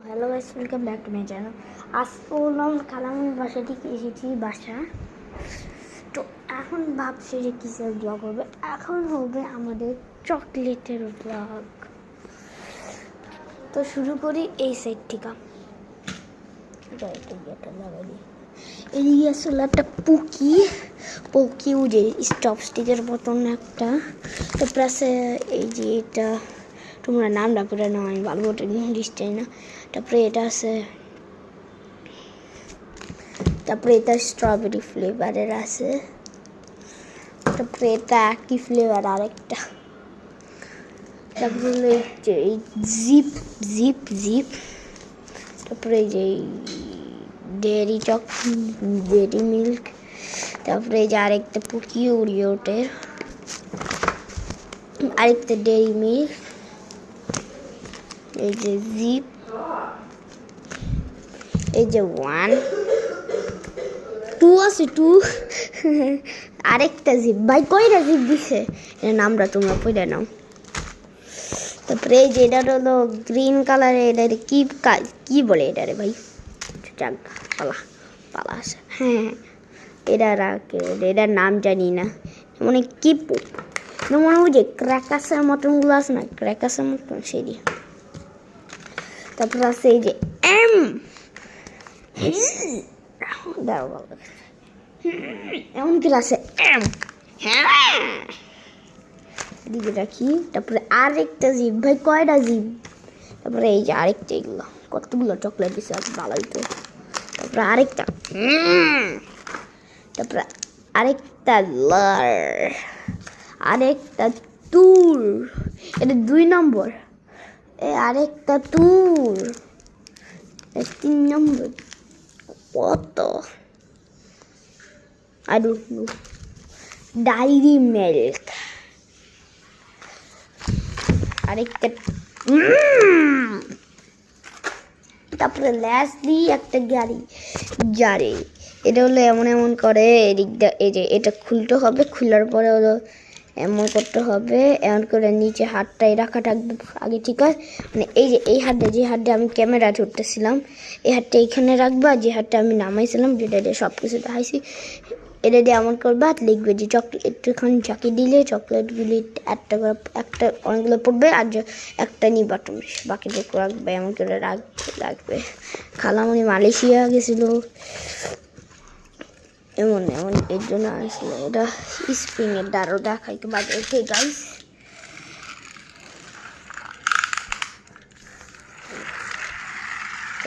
Hello guys, welcome back to my channel. আজকে বললাম খালামুর বাসা থেকে এসেছি বাসা। তো এখন ভাবছি যে কিসের ব্লগ হবে। এখন হবে আমাদের চকলেটের ব্লগ। তো শুরু করি এই সাইড থেকে। এদিকে আসলে একটা পুকি যে স্টপ স্টিকের মতন একটা। তারপরে আছে এই যে এটা, তোমরা নামটা করে নাও, আমি ভালো মতো ইংলিশ চাই না। তারপরে এটা আছে, তারপরে এটা স্ট্রবেরি ফ্লেভারের আছে। তারপরে এটা একই ফ্লেভার আরেকটা। তারপরে এই জিপ জিপ জিপ। তারপরে এই যে ডেয়ারি ডেয়ারি মিল্ক। তারপরে এই যে আরেকটা পুকি ওরিওটের, আরেকটা ডেয়ারি মিল্ক। এই যে জিপ, এই যে 1 2 আছে 2 আরেকটা জিপ। ভাই কয়টা জিপ দিছে, এর নামটা তোমরা পড়ে নাও। তারপরে এই যে এটা হলো গ্রিন কালারের, এটা কি বলে এটারে ভাই, পালা আছে। হ্যাঁ, এটার নাম জানি না, মানে কি মনে হয় যে ক্র্যাকাসের মতনগুলো আছে না, ক্র্যাকাসের মতন সেই। তারপরে আছে এই যে এমন কি আছে দিকে রাখি। তারপরে আরেকটা জিপ, ভাই কয়টা জিপ। তারপরে এই যে আরেকটা, এগুলো কতগুলো চকলেট দিচ্ছে আজ ভালোই তো। তারপরে আরেকটা, তারপরে আরেকটা আরেকটা তুর, এটা 2 নম্বর। আরেকটা তুর, 3 নম্বর। কত I don't know. Diary milk, আরেকটা। তারপরে লাস্টলি একটা গাড়ি। এটা হলো এমন করে এদিকটা, এই যে এটা খুলতে হবে, খোলার পরে হলো এমন করতে হবে, এমন করে নিচে হাতটাই রাখা থাকবে আগে, ঠিক আছে? মানে এই যে এই হাতটা, যে হাতটা আমি ক্যামেরা ধরতেছিলাম, এই হাতটা এইখানে রাখবা, যে হাতটা আমি নামাইছিলাম, যেটা দিয়ে সব কিছু দেখাইছি, এটা দিয়ে এমন করবা, লিখবে যে চকলেট, একটুখানি ঝাঁকি দিলে চকলেটগুলি একটা অনেকগুলো পড়বে, আর একটা নিবা তুমি, বাকিটুকু রাখবে, এমন করে রাখবে। খালামণি মালয়েশিয়া গেছিল, এমন এর জন্য আসলে এটা স্প্রিংয়ের দ্বারও দেখাইতে বাজে গাইস।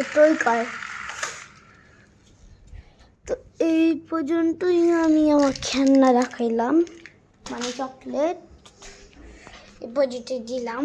এটাই কয়। তো এই পর্যন্তই আমি আমার খেলনা দেখাইলাম, মানে চকলেট এ পর্যন্ত দিলাম।